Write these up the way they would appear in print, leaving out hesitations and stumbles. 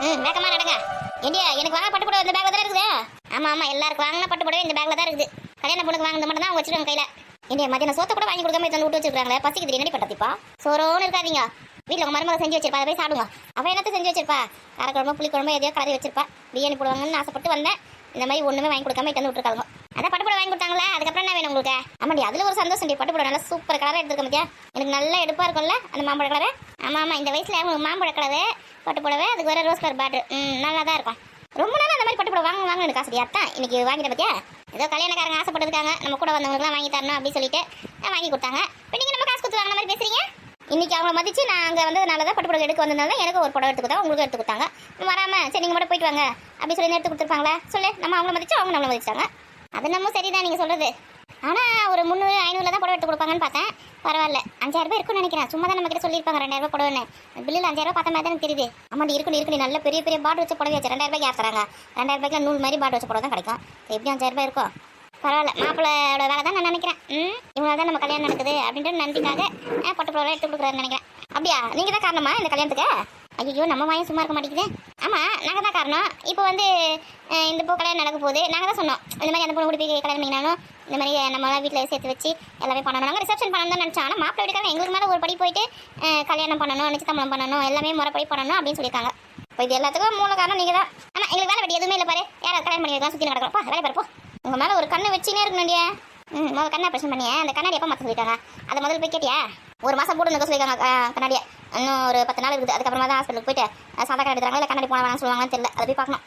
வேகமா நடங்க. இந்தியா எனக்கு வாங்க பட்டு புடவை இந்த பேக்ல தான் இருக்குது. ஆமா ஆமா எல்லாருக்கும் வாங்கின பட்டு புடவை இந்த பேக்ல தான் இருக்குது. கல்யாண பொண்ணுக்கு வாங்கினது மட்டும் தான் வச்சிருக்காங்க கையில. இந்தியா மத்தியான சோத்த கூட வாங்கி கொடுக்காம இதை விட்டு வச்சிருக்காங்களே. பசிக்குது என்னடி பட்டத்திப்பா. சோரோன்னு இருக்காதீங்க. வீட்டில் உங்க மருமக செஞ்சு வச்சிருப்பா, அதை போய் சாப்பிடுங்க. அவன் என்னத்த செஞ்சு வச்சிருப்பா? காரக்குழம்பு புளிக்குழம்பு எதையோ கலரி வச்சிருப்பா. பிரியாணி போடுவாங்கன்னு ஆசைப்பட்டு வந்தேன். இந்த மாதிரி ஒண்ணுமே வாங்கி கொடுக்காம இட்டு விட்டுருக்காங்க. அதான் பட்டு புடவை வாங்கி கொடுத்தாங்களே, அதுக்கப்புறம் என்ன வேணும் உங்களுக்கு? ஆமாடி அதுல ஒரு சந்தோஷம். பட்டு புடவை நல்லா சூப்பர் கலராக எடுத்துருக்க மத்தியா. எனக்கு நல்லா எடுப்பா இருக்கும்ல அந்த மாம்பழ கலரு. ஆமா ஆமா இந்த வயசுல உங்களுக்கு மாம்பழ கலரு பட்டு புடவை, அதுக்கு வேற ரோஸ் கலர் பேட்ரு. நல்லா தான் இருக்கும். ரொம்ப நாள் அந்த மாதிரி பட்டு புடவை வாங்க எனக்கு ஆசையா தான். இன்னைக்கு வாங்கிட்ட பத்தியா. ஏதோ கல்யாணக்காரங்க ஆசைப்பட்டிருக்காங்க நம்ம கூட வந்தவங்களுக்குலாம் வாங்கி தரணும் அப்படின்னு சொல்லிட்டு வாங்கி கொடுத்தாங்க. இப்போ நீங்க நம்ம காசு கொடுத்து வாங்கின மாதிரி பேசுறீங்க. இன்னைக்கு அவங்கள மதிச்சு நான் அங்கே வந்ததுனால தான் பட்டு புடவை எடுக்க வந்ததுனால எனக்கு ஒரு புடவை எடுத்து கொடுத்தா உங்களுக்கு எடுத்து கொடுத்தாங்க. வராம சரி நீங்க மட்டும் போயிட்டு வாங்க அப்படி சொல்லி எடுத்து கொடுத்துருப்பாங்களே சொல்லு. நம்ம அவங்கள மதிச்சு அவங்க நம்மளை மதிச்சாங்க. அது நம்ம சரிதான் நீங்க சொல்றது. ஆனால் ஒரு 300 500 தான் புடவை எடுத்து கொடுப்பாங்கன்னு பார்த்தேன். பரவாயில்ல 5000 ரூபாய் இருக்குன்னு நினைக்கிறேன். சும்மா தான் நம்ம கிட்ட சொல்லியிருப்பாங்க 2000 ரூபாய் புடவைன்னு. பில்லில் 5000 ரூபாய் பார்த்த மாதிரி தான் தெரியுது. ஆமாடி இருக்கணும் நல்ல பெரிய பெரிய பாட்டு வச்ச புடவை வச்சு 2000 ரூபாய்க்கு யார் தராங்க? 2000 ரூபாய்க்கு நூல் மாதிரி பாட்டு வச்ச புடவை தான் கிடைக்கும். எப்படி 5000 ரூபாய் இருக்கும்? பரவாயில்ல மாப்பிள்ளோட வேலை தான் நான் நினைக்கிறேன். இவங்களால தான் நம்ம கல்யாணம் நடக்குது அப்படின்ட்டு நன்றிக்காக பட்டு புடவை எடுத்து கொடுக்குறாருன்னு நினைக்கிறேன். அப்படியா நீங்க தான் காரணமா இந்த கல்யாணத்துக்கு? ஐயோ நம்ம வாயும் சும்மா இருக்க மாட்டேங்குது. ஆமாம் நாங்கள் தான் காரணம். இப்போ வந்து இந்த பூ கல்யாணம் நடக்க போகுது. நாங்கள் தான் சொன்னோம் இந்த மாதிரி அந்த பொண்ணு கூட போய் கல்யாணம் பண்ணிங்கனாலும் இந்த மாதிரி நம்ம வீட்டில் சேர்த்து வச்சு எல்லாமே பண்ணணும். நாங்கள் ரிசப்ஷன் பண்ணணும் தான் நினச்சோம். ஆனால் மாப்பிள்ளை வீட்டுக்காரங்க எங்களுக்கு மேலே ஒரு படி போயிட்டு கல்யாணம் பண்ணணும், நிச்சயதார்த்தம் பண்ணணும், எல்லாமே முறைப்படி பண்ணணும் அப்படின்னு சொல்லியிருக்காங்க. இப்போ இது எல்லாத்துக்கும் மூல காரணம் நீங்கள் தான். ஆனால் எங்களுக்கு வேலை வெட்டி எதுவுமே இல்லை பாரு. யாராவது கல்யாணம் பண்ணி வைக்கலாம் சுற்றி நடக்கிறப்போ வேலை பாருப்போ. உங்கள் மேலே ஒரு கண்ணு வச்சுனே இருக்கணும்டியா. முதல் கண்ணை ஆப்ரேஷன் பண்ணியே அந்த கண்ணாடி எப்போ மாற்ற சொல்லியிருக்காங்க? அதை முதல்ல போய் கேட்டியா? ஒரு மாதம் போட்டு இருக்க சொல்லியிருக்காங்க கண்ணாடியை. இன்னும் ஒரு 10 நாள் இருக்குது. அதுக்கப்புறமா தான் ஹாஸ்பிட்டலுக்கு போயிட்டு சாதா கண்ணாடி எடுத்துறாங்க இல்லை கண்ணாடி போனாங்கன்னு சொல்லுவாங்கன்னு தெரியல. அதை போய் பார்க்கணும்.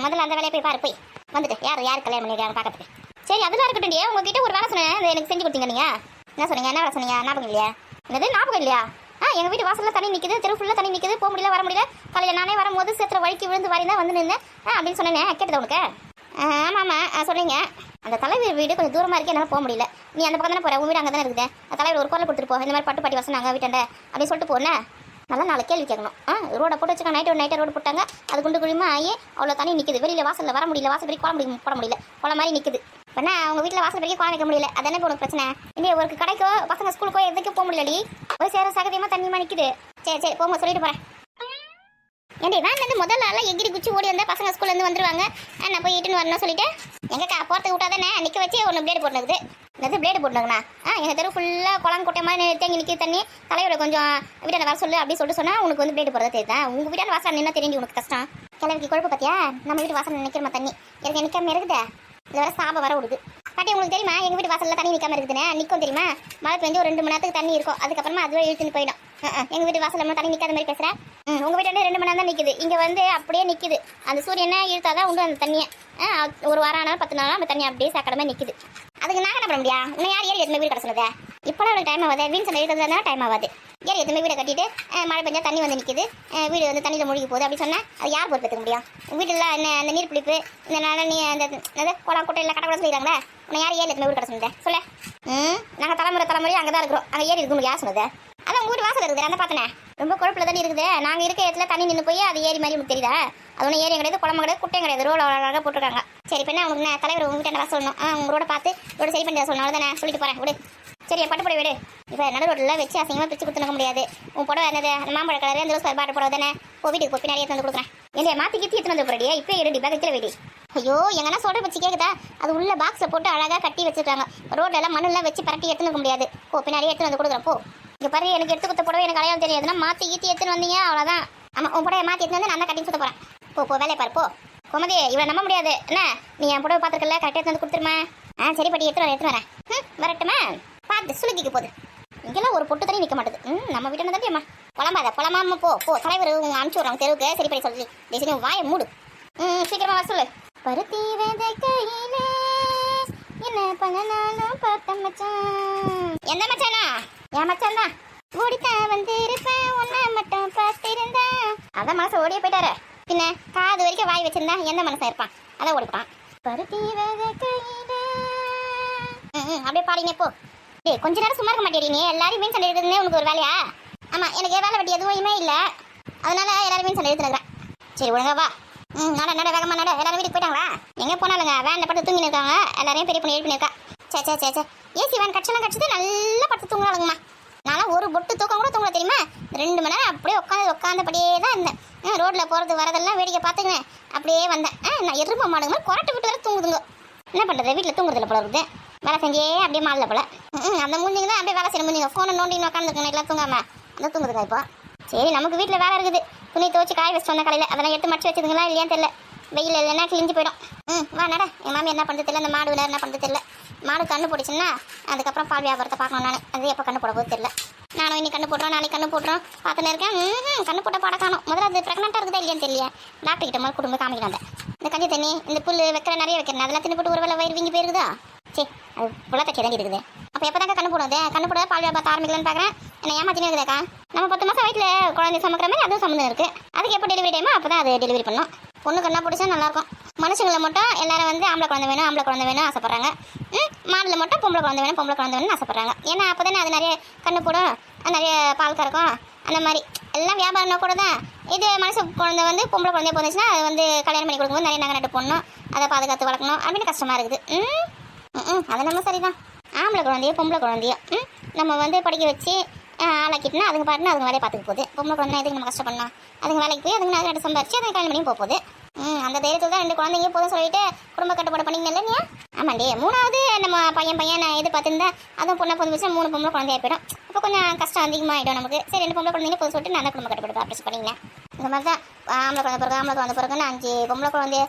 முதல்ல அந்த வேலையை போய் பாரு. போய் வந்துட்டு யார் கல்யாணம் பண்ணிருக்காங்க பார்க்கறதுக்கு. சரி அதெல்லாம் இருக்கட்டும். உங்ககிட்ட ஒரு வேலை சொன்னேன் அதை எனக்கு செஞ்சு கொடுத்தீங்க. நீங்கள் என்ன சொன்னீங்க? என்ன வேலை சொன்னீங்க? ஞாபகம் இல்லையா? என்னது ஞாபகம் இல்லையா? எங்கள் வீட்டு வாசலில் தண்ணி நிற்குது, தெரு ஃபுல்லாக தண்ணி நிற்குது, போக முடியல வர முடியல. காலையில் நானே வரும்போது சேத்துல வழிக்கு விழுந்து வாரி தான் வந்து நின்றேன் அப்படின்னு சொன்னேன். கேட்டது உனக்கு? ஆமாம் சொன்னீங்க. அந்த தலைவர் வீடு கொஞ்சம் தூரமாக இருக்குது, என்னால் போக முடியல. நீ அந்த பக்கம் தானே போகிற, உங்கள் வீடு அங்கே தானே இருக்குது. அந்த தலைவர் ஒரு குரல் கொடுத்துட்டு போ, இந்த மாதிரி பட்டு பாட்டி வசனாங்க வீட்டாண்ட அப்படின்னு சொல்லிட்டு போனேன். நல்லா 4 கேள்வி கேட்கணும். ரோடை போட்டு வச்சுக்கோங்க. நைட்டு ரோடு போட்டாங்க. அது குண்டு குழிமா ஆகி அவ்வளோ தண்ணி நிற்குது. வெளியில் வாசலில் வர முடியல. வாசல் பெருக்கி கோலம் போட முடியல. கோலம் மாதிரி நிற்குது. இப்போ அவங்க வீட்டில் வாசல் பெருக்கி கோலம் வைக்க முடியல. அது என்ன உனக்கு பிரச்சனை? இன்னும் ஒரு கடைக்கோ பசங்க ஸ்கூலுக்கோ எதுக்கும் போக முடியலடி. போய் சேர சகதியமாக தண்ணியமாக நிற்குது. சரி போங்க சொல்லிட்டு போகிறேன். ஏன்டி வேன்லேருந்து முதல்ல எல்லாம் எகிரி குச்சி ஓடி வந்தால் பசங்க ஸ்கூல்லேருந்து வந்துடுவாங்க. நான் போய் இட்டுன்னு வரணும் சொல்லிட்டு எங்கக்கா போகிறதுக்கு விட்டாதானே நிற்க வச்சு ஒன்று பிளேடு போட்டுனுக்குது. என்னது பிளேடு போட்டுனுங்கண்ணா? எங்கள் தெரு ஃபுல்லாக குளம் குட்டை மாதிரி தேங்கி நிற்கிது தண்ணி. தலைவரை கொஞ்சம் வீட்டாண்ட வர சொல்லு அப்படின்னு சொல்லிட்டு சொன்னால் உனக்கு வந்து பிளேடு போடுறதா தெரியுதா? உங்கள் வீட்டாண்ட வாசல் நின்னா தெரிஞ்சு உனக்கு கஷ்டம். கிளவிக்கு குழப்பம் பார்த்தியா? நம்ம வீட்டு வாசல் நிற்கிறமா தண்ணி எனக்கு நிற்காம இருக்குதே. இது வர சாபம் வர விடுது. பாட்டி உங்களுக்கு தெரியுமா எங்கள் வீட்டு வாசலில் தண்ணி நிற்காம இருக்குதுன்னு? நிற்கும் தெரியுமா? மழை பெஞ்சு ஒரு 2 மணி நேரத்துக்கு தண்ணி இருக்கும். அதுக்கப்புறமா அதுவே இழுத்துன்னு போயிடும். எங்கள் வீட்டு வாசலில் தண்ணி நிற்காத மாதிரி பேசுகிறேன். உங்கள் வீட்டாண்டே 2 மணி நேரம் தான் நிற்குது. இங்கே வந்து அப்படியே நிற்குது. அந்த சூரியனை இழுத்தாதான் உண்டு அந்த தண்ணியை. ஒரு வாரம் ஆனாலும் 10 நாளும் அந்த தண்ணி அப்படியே சாக்கடமே நிற்குது. அதுக்கு நாங்கள் என்ன பண்ண முடியா? இன்னும் யார் ஏறி எத்தனை வீடு கடை சொல்லுது? இப்போலாம் எனக்கு டைம் ஆகாது. வீண் சண்டை எழுதுறதுனா டைம் ஆகாது. ஏறி எத்தனை வீடை கட்டிட்டு மழை பெஞ்சா தண்ணி வந்து நிற்குது. வீடு வந்து தண்ணியில் மூழ்கி போகுது அப்படி சொன்னால் அது யார் பொறுப்பேற்க முடியும்? வீட்டில் என்ன அந்த நீர் பிடிப்பு இந்த நீ அந்த குளம் குட்டை இல்லை கடை கூட சொல்லிடுறாங்களே. உன்னை யார் ஏறி எத்தனை வீடு கடை சொல்லுது சொல்ல? நாங்கள் தலைமுறை அங்கே தான் இருக்கிறோம். அங்கே ஏறி இருக்கு யார் சொன்னது? அதான் உங்கள் வீட்டு வாசல் இருக்குது. அந்த பார்த்தனே ரொம்ப குழப்பில் தண்ணி இருக்குது. நாங்கள் இருக்க இடத்துல தண்ணி நின்று போய் அது ஏரி மாதிரி உங்களுக்கு தெரியுதா? அது ஒன்றும் ஏரியும் கிடையாது, குளம் கிடையாது, குட்டையும் கிடையாது. ரோட அழகாக போட்டிருக்காங்க. சரி இப்போ என்ன உங்களுக்கு தலைவர் உங்கள் வீட்டை வர சொல்லணும். உங்கள் ரோட பார்த்து ரோட சரி பண்ணி சொல்லணும். தானே சொல்லிட்டு போகிறேன் விடு. சரி என் பட்டுப்படை விடு. இப்போ நடு ரோட்டில் வச்சு அசிங்கமாக பிரித்து கொடுத்துக்க முடியாது. உன் புடவை என்னது அந்த மாம்பழ கலர் அந்த ரோஸ் பாட்டு புடவை தானே? வீட்டுக்கு போய் பின்னாடியே எடுத்து வந்து கொடுக்குறேன். இல்லையா மாற்றி கித்தி எடுத்து வந்து போடியா? இப்போ எடுடி பேக்கில் வெடி. ஐயோ எங்கன்னா சொல்கிற வச்சு கேட்குதா? அது உள்ள பாக்ஸில் போட்டு அழகாக கட்டி வச்சுருக்காங்க. ரோட்டில் எல்லாம் மண்ணெல்லாம் வச்சு பரட்டி எடுத்துன்னு இருக்க முடியாது. பின்னாடியே எடுத்து வந்து கொடுக்குறேன். இங்கே பாரு எனக்கு எடுத்து கொடுத்த புடவை எனக்கு அடையாளம் தெரியாதுன்னா மாற்றி ஈத்தி எடுத்துன்னு வந்தீங்க அவ்வளோதான். ஆமாம் உன் புடவை மாற்றி எடுத்து வந்து நான் தான் கட்டி சுத்த போகிறேன். போ வேலையை பாரு. கோமதி இவளை நம்ப முடியாது. என்ன நீ என் புடவை பார்த்துருக்கல கரெக்டாக எடுத்து வந்து கொடுத்துருமா? சரி பாட்டி எடுத்து வரேன். வரட்டுமா? பார்த்து சுளுக்கிக்கு போகுது. இங்கெல்லாம் ஒரு பொட்டு தண்ணி நிற்க மாட்டுது. நம்ம வீட்டு தானே அம்மா புலம்பாம போ. தலைவர் அனுப்பிச்சி விட்றாங்க தெருவுக்கு. சரி பண்ணி சொல்லி டெசினி வாயை மூடு. சீக்கிரமா வர சொல்லு. பருத்தி வேதை கையில என்ன பண்ணனாலும் பார்த்த மச்சான். எந்த மச்சானா? என் மச்சான் தான். ஓடித்தான் வந்து இருப்பேன் உன்னை மட்டும் பார்த்திருந்தேன். அதான் மனசை ஓடியே போயிட்டாரு. பின்ன காது வரைக்கும் வாய் வச்சிருந்தா எந்த மனசா இருப்பான்? அதான் ஓடிப்பான். பருத்தி வேதை கையில அப்படியே பாடினே போ. கொஞ்ச நேரம் சும்மா இருக்க மாட்டேடி நீ. எல்லாரும் மீன் சண்டை எடுக்கிறதுனே உனக்கு ஒரு வேலையா? ஆமாம் எனக்கு வேலை வெட்டி எதுவுமே இல்லை. அதனால எல்லாரும் மீன் சண்டை எடுத்துருக்குறேன். சரி ஒழுங்கா வா. நட வேகமாக நட. எல்லாரும் வீட்டுக்கு போயிட்டாங்களா? எங்கே போனாலுங்க வேனில் பட்டு தூங்கின்னு இருக்காங்க. எல்லாரையும் பெரிய பண்ணி எழுப்பினிருக்கா. சே ஏசி வேன் கட்சலாம் கட்சிது நல்லா பட்டு தூங்குறாளுங்கம்மா. நான்லாம் ஒரு பொட்டு தூக்கம் கூட தூங்கல தெரியுமா. 2 மணி நேரம் அப்படியே உட்காந்தபடியே தான் இருந்தேன். ரோட்டில் போகிறது வரதெல்லாம் வேடிக்கை பார்த்துக்கினேன் அப்படியே வந்தேன். நான் எருமை மாடுங்க குரட்டை விட்டு வேற தூங்குதுங்க. என்ன பண்ணுறது, வீட்டில் தூங்குறதில்ல போல இருக்குது. வேலை செஞ்சே அப்படியே மாடல போல. அந்த மூஞ்சிங்க தான் அப்படியே வேலை செய்ய மூஞ்சிங்க. ஃபோனை நோண்டின்னு உட்காந்துருக்கேன் எல்லாம் தூங்காம அந்த தூங்குதுங்க. இப்போ சரி நமக்கு வீட்டில் வேலை இருக்குது. துணி துவச்சி காய வச்சு வந்த கடையில் அதெல்லாம் எடுத்து மடிச்சு வச்சுதுங்களா இல்லையான்னு தெரியல. வெயில் இல்லைன்னா கிழிஞ்சு போயிடும். வா நட. என் மாமி என்ன பண்ணுறது தெரியல. அந்த மாடு விட என்ன பண்ணுறது தெரியல. மாடு கண்ணு போட்டுச்சுன்னா அதுக்கப்புறம் பால் வியாபாரத்தை பார்க்கணும். நான் அது எப்போ கண்ணு போட போது தெரியல. நானும் இன்னைக்கு கண்ணு போட்டுறோம் நாளைக்கு கண்ணு போட்டுறோம் பார்த்துன்னு இருக்கேன். கண்ணு போட்ட பாட காணும். முதல்ல அது ப்ரெக்னெண்ட்டாக இருக்குதா இல்லையான்னு தெரியல. டாக்டர் கிட்ட முதல் குடும்பம் காமிக்கிறாங்க. இந்த கஞ்சி தண்ணி இந்த புல் வைக்கிற நிறைய வைக்கிறேன் அதெல்லாம் தின்னு போட்டு ஒரு வேலை வயிறு வீங்கி போயிருக்குதா. சரி அது புள்ளத்தை கிடங்கி இருக்குது. அப்போ எப்போ தாங்க கண்ணு போடுவது. கண்ணு போட பால் வியாபாரத்தை ஆரம்பிக்கலான்னு பார்க்குறேன். என்ன ஏமாத்தினே இருக்குதாக்கா. நம்ம 10 மாதம் வயிற்றில் குழந்தை சமைக்கிற மாதிரி அதுவும் சம்மந்தம் இருக்குது. அதுக்கு எப்போ டெலிவரி டைமோ அப்போ தான் அது டெலிவரி பண்ணணும். பொண்ணு கண்ணா பிடிச்சா நல்லாயிருக்கும். மனுஷங்களை மட்டும் எல்லாரும் வந்து ஆம்பளை குழந்தை வேணும் ஆசைப்பட்றாங்க. மாடில் மட்டும் பொம்பளை குழந்தை வேணும்னு ஆசைப்பட்றாங்க. ஏன்னா அப்போ தானே அது நிறைய கண்ணு போடும், நிறைய பால் கறக்கும். அந்த மாதிரி எல்லாம் வியாபாரம்னா கூட தான். இது மனுஷ குழந்தை வந்து பொம்பளை குழந்தைய போந்துச்சுன்னா அது வந்து கல்யாணம் பண்ணி கொடுக்கும்போது நிறைய நகை நட்டு போடணும், அதை பாதுகாத்து வளர்க்கணும் அப்படின்னு கஷ்டமாக இருக்குது. அது நம்ம சரிதான். ஆம்பளை குழந்தையோ பொம்பளை குழந்தையோ நம்ம வந்து படிக்க வச்சு ஆளாக்கிட்டுனா அதுங்க பாட்டுனா அதுங்க வேலையை பார்த்துக்க போகுது. பொம்பளை குழந்தை எதுக்கு நம்ம கஷ்டப்படணும். அதுங்க வேலைக்கு போய் அதுங்க நகை நட்டு சம்பாரிச்சு அதுங்க கல்யாணம் பண்ணி போகுது. அந்த தைரியத்தில் தான் 2 குழந்தைங்க போதும் சொல்லிட்டு குடும்ப கட்டுப்பாடு பண்ணிங்க இல்லையா. ஆமாண்டி 3வது நம்ம பையன் நான் எதிர்பார்த்துருந்தா அதுவும் பொண்ணை பொண்ணு வச்சா 3 பொம்பளை குழந்தையா போயிடும். அப்போ கொஞ்சம் கஷ்டம் அதிகமாகிடும் நமக்கு. சரி 2 பொம்பளை குழந்தைங்க போதும் சொல்லிட்டு நான் குடும்ப கட்டுப்பாடு ஆப்ரேஷன் பண்ணிங்களேன். இந்த மாதிரி தான் ஆம்பளை குழந்தை பிறகுன்னு 5 பொம்பளை குழந்தைய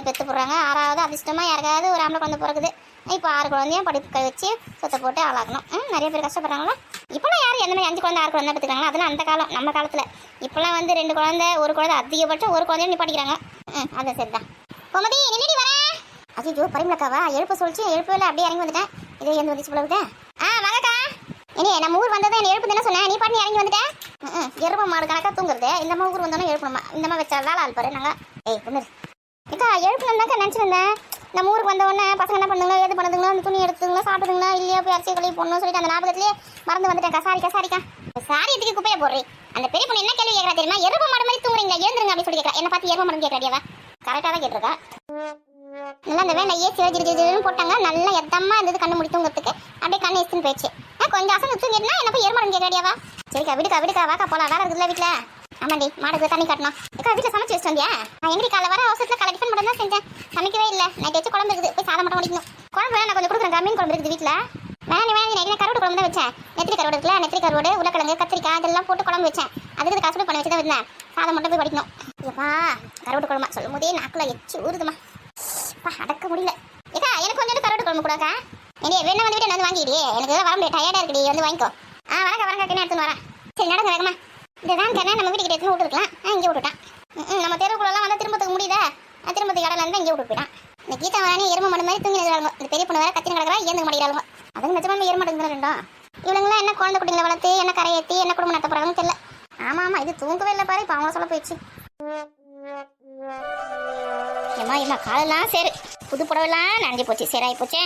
பெற்று போடுறாங்க. 6வது அதிர்ஷ்டமாக யாருக்காவது ஒரு ஆம்பளை குழந்தை பிறகுது. இப்போ 6 குழந்தையும் படிப்பு வச்சு சொத்தை போட்டு ஆளாக்கணும். நிறைய பேர் கஷ்டப்படுறாங்களா. இப்போலாம் யாரும் எந்த மாதிரி 5 குழந்தை 6 குழந்தை பெற்றுக்காங்களா. அதெல்லாம் அந்த காலம். நம்ம காலத்தில் இப்போலாம் வந்து 2 குழந்தை 1 குழந்தை அதிகபட்சம் 1 குழந்தையும் நிப்பாட்டிக்கிறாங்க. அது சரிதான். பொம்மதி நின்னுடி வரேன். அஜிஜோ பரிமளக்காவா எழுப்ப சொல்லிச்சு. எழுப்பவே அப்படியே இறங்கி வந்துட்டேன். இதே எந்த வந்துச்சு போல விட்டேன். வாங்கக்கா. இனி நம்ம ஊர் வந்ததை என்ன எழுப்பு தானே சொன்னேன். நீ பாட்டு இறங்கி வந்துட்டேன். எருமை மாடு கணக்காக தூங்குறது. இந்த மாதிரி ஊர் வந்தாலும் எழுப்பணுமா. இந்த மாதிரி வச்சா வேலை ஆள் பாரு. நாங்கள் பொண்ணு ஏக்கா எழுப்பணும்னாக்கா நினச்சிருந்தேன். நம்ம ஊருக்கு வந்த உடனே பசங்க என்ன பண்ணுங்களோ ஏது பண்ணுதுங்களோ அந்த துணி எடுத்துங்களோ சாப்பிடுங்களா இல்லையா போய் அரிசி கழுவி போடணும்னு சொல்லிட்டு அந்த ஞாபகத்திலேயே மறந்து வந்துட்டேன். சாரிக்கா சாரி எதுக்கு குப்பையை போடுறேன். அந்த பெரிய பொண்ணு என்ன கேள்வி கேட்கறா தெரியுமா. எருமை மாடு மாதிரி தூங்குறீங்க எழுந்துருங்க அப்படின்னு சொல்லி கேட்கறா. என்ன பார்த்து எருமை மாடு கேட்கறாடியாவா. கரெக்டாக தான் கேட்டிருக்கா. நல்லா அந்த வேலை ஏசி ஜிரிஜிரின்னு போட்டாங்க. நல்லா எத்தம்மா இருந்தது கண்ணு முடி தூங்குறதுக்கு. அப்படியே கண்ணு எஸ்ன்னு போயிடுச்சு. கொஞ்சம் அசந்து தூங்கிட்டுனா என்ன போய் எருமாடு கேட்கறாடியாவா. சரிக்கா விடுக்கா வாக்கா போலாம். வேலை இருக்குதுல வீட்டில். ஆமாண்டி மாடுக்கு தண்ணி காட்டணும். அக்கா வீட்டில் சமைச்சு வச்சு வந்தியா. நான் எங்கடி காலை வர அவசரத்தில் காலை டிஃபன் மட்டும் தான் செஞ்சேன். சமைக்கவே இல்லை. நைட் வச்சு குழம்பு இருக்குது. போய் சாதம் மட்டும் முடிக்கணும். குழம்பு நான் கொஞ்சம் கொடுக்குறேன். மீன் குழம்பு இருக்குது வீட்டில். வேணாம் நைட்டு கருவாடு குழம்பு தான் வச்சேன். நெத்திரி கருவாடு இருக்குல்ல. நெத்திரி கருவாடு உருளைக்கிழங்கு கத்திரிக்காய் இதெல்லாம் போட்டு குழம்பு வச்சேன். அதுக்கு காசு பண்ணி வச்சு தான் இருந்தேன். சாதம் மட்டும் போய் படிக்கணும். ஐயப்பா கருவாடு குழம்பா சொல்லும் போதே நாக்குல எச்சு ஊறுதுமா. அடக்க முடியல. ஏக்கா எனக்கு கொஞ்சம் கருவாடு குழம்பு கூடாக்கா. வேணா வந்து வீட்டை வந்து வாங்கிடு. எனக்கு வர முடியாது டயர்டாக இருக்குடி. வந்து வாங்கிக்கோ. வரங்க எடுத்துன்னு வரேன். சரி நடங்க வேகமா. இதுதான் கேட்டேன். நம்ம வீட்டுக்கு எடுத்துன்னு விட்டுருக்கலாம். இங்கே விட்டுட்டான். நம்ம தெருவுக்குள்ளெல்லாம் வந்து திரும்பத்துக்கு முடியுதா. திரும்பத்துக்கு கடல இருந்தால் இங்கே விட்டு போயிட்டான். இந்த கீதா வரானே எருமை மாடு மாதிரி தூங்கி நிற்கிறாங்க. இந்த பெரிய பொண்ணு வேற கத்தின கிடக்கிறா ஏந்து மாட்டேங்கிறாங்க. அதுக்கு நிஜமா எருமை மாட்டேங்கிற ரெண்டும். இவங்களாம் என்ன குழந்தை குட்டிங்களை வளர்த்து என்ன கரையேற்றி என்ன குடும்பம் நடத்த போகிறாங்கன்னு தெரியல. ஆமாம் இது தூங்கவே இல்லை பாரு. இப்போ அவங்கள சொல்ல போயிடுச்சு. ஏமா காலெல்லாம் சரி புது புடவெல்லாம் நனைஞ்சு போச்சு. சரி ஆகி போச்சே.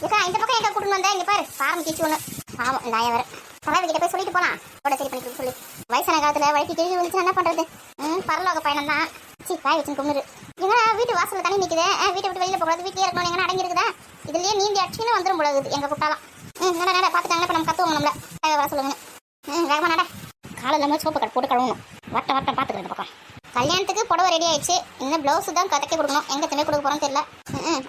ஏக்கா இந்த பக்கம் எங்கே கூட்டின்னு வந்தா இங்கே பாரு பாரம் கீச்சு ஒன்று. ஆமாம் நான் வேறு தலைவி கிட்ட போய் சொல்லிட்டு போகலாம். கூட சரி பண்ணி சொல்லி வயசான காலத்தில் வழக்கு கிழி வந்துச்சுன்னா என்ன பண்ணுறது. பரலோக பயணம் தான். காய் வச்சுன்னு கும்பிடு. எங்க வீட்டு வாசலில் தண்ணி நிற்குது. வீட்டை விட்டு வெளியில் போகக்கூடாது. வீட்டிலே இருக்கணும். எங்கன்னா அடங்கி இருக்குதா. இதுலேயே நீந்தி அடிச்சுன்னு வந்துடும் போடாது எங்கள் கூட்டாலாம். நட பார்த்துட்டாங்களா. இப்போ நம்ம கற்றுவோம் நம்மள வர சொல்லுங்க. வேகமாக நட. காலையில் இல்லாமல் சோப்பு கட் போட்டு கழுவணும். வட்டம் பார்த்துக்கிறேன் இந்த பக்கம். கல்யாணத்துக்கு புடவை ரெடி ஆயிடுச்சு. இன்னும் ப்ளவுஸ் தான் தைக்க கொடுக்கணும். எங்கே துணி கொடுக்க போகிறோன்னு தெரியல.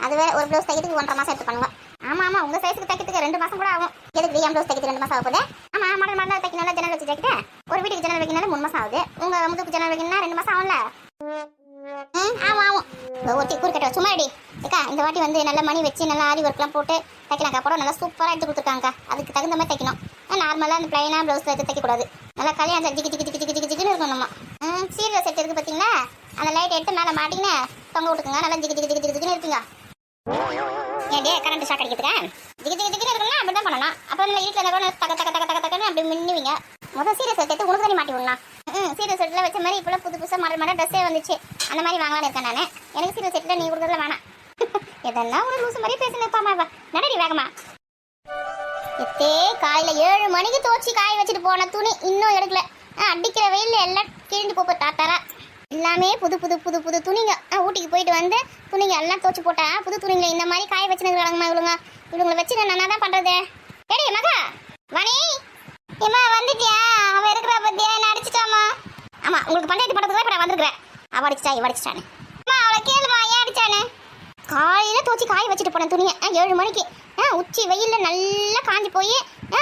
அதுவே ஒரு ப்ளவுஸ் தைக்கிறதுக்கு 1.5 மாதம் எடுத்து பண்ணுவேன். ஆமாம் உங்கள் சைஸுக்கு தைக்கிறதுக்கு 2 மாதம் கூட ஆகும். எதுக்கு என் ப்ளவுஸ் தைக்கிறதுக்கு 2 மாதம் ஆகுது. ஆமாம் மாடல் தைக்கணும். ஜன்னல் வச்சு தைக்கிட்டேன். ஒரு வீட்டுக்கு ஜன்னல் வைக்கனால 3 மாதம் ஆகுது. உங்கள் முதுக்கு ஜன்னல் வைக்கணும்னா 2 மாதம் ஆகும்ல. ஆமாம் ஒருத்தி கூறுக்கட்ட சும்மா ரெடி. ஏக்கா இந்த வாட்டி வந்து நல்ல மணி வச்சு நல்லா ஆரி ஒர்க்லாம் போட்டு தைக்கலாம்க்கா. அப்புறம் நல்லா சூப்பராக எடுத்து கொடுத்துருக்காங்கக்கா. அதுக்கு தகுந்த மாதிரி தைக்கணும். நார்மலாக அந்த பிளைனாக ப்ளவுஸ் தைக்கக்கூடாது. நல்லா கல்யாணம் ஜிக்கு இருக்கணும். நம்ம சீரியல் செட் இருக்குது பார்த்தீங்களா. அந்த லைட் எடுத்து மேலே மாட்டிங்கன்னு தொங்க விட்டுக்குங்க. நல்லா ஜிக்கு இருப்பீங்க. ஏன்டே கரண்ட் ஷாக் அடிக்கிறதுக்கா. ஜிக்கு இருக்கணும்னா அப்படி தான் பண்ணலாம். அப்போ நம்ம வீட்டில் தக்கன்னு அப்படி மின்னுவீங்க. முதல் சீரியல் செட் எடுத்து உனக்கு தண்ணி மாட்டி விடலாம். சீரியல் செட்டில் வச்ச மாதிரி இப்போலாம் புதுசாக மாடல் ட்ரெஸ்ஸே வந்துச்சு. அந்த மாதிரி வாங்கலான்னு இருக்கேன் நான். எனக்கு சீரியல் செட்டில் நீ கொடுக்குறதுல வேணாம். எதெல்லாம் ஒரு லூசு மாதிரி பேசுனேப்பாமா. நடடி வேகமா. எத்தே காலையில் 7 மணிக்கு துவச்சி காய வச்சுட்டு போன துணி இன்னும் எடுக்கல. அடிக்கிற வெயிலில் எல்லாம் கிழிஞ்சு போப்போ தாத்தாரா. எல்லாமே புது புது புது புது துணிங்க. ஊட்டிக்கு போயிட்டு வந்து துணிங்க எல்லாம் துவச்சி போட்டா புது துணிங்க இந்த மாதிரி காய வச்சுருக்காங்கம்மா. இவங்களை வச்சு நான் தான் பண்ணுறது. ஏடி மகா வாணி ஏமா வந்துட்டியா? அவ இருக்கிற பத்தியா என்ன அடிச்சிட்டாமா? ஆமா, உங்களுக்கு பஞ்சாயத்து படத்துக்கு தான் நான் வந்திருக்கிறேன். அவ அடிச்சிட்டா, இவ அடிச்சிட்டானே. அம்மா அவளை கேளுமா, ஏன் அடிச்சானே? காலையில தோச்சி காய வச்சுட்டு போனேன் துணியை 7 மணிக்கு. உச்சி வெயில்ல நல்லா காஞ்சி போய்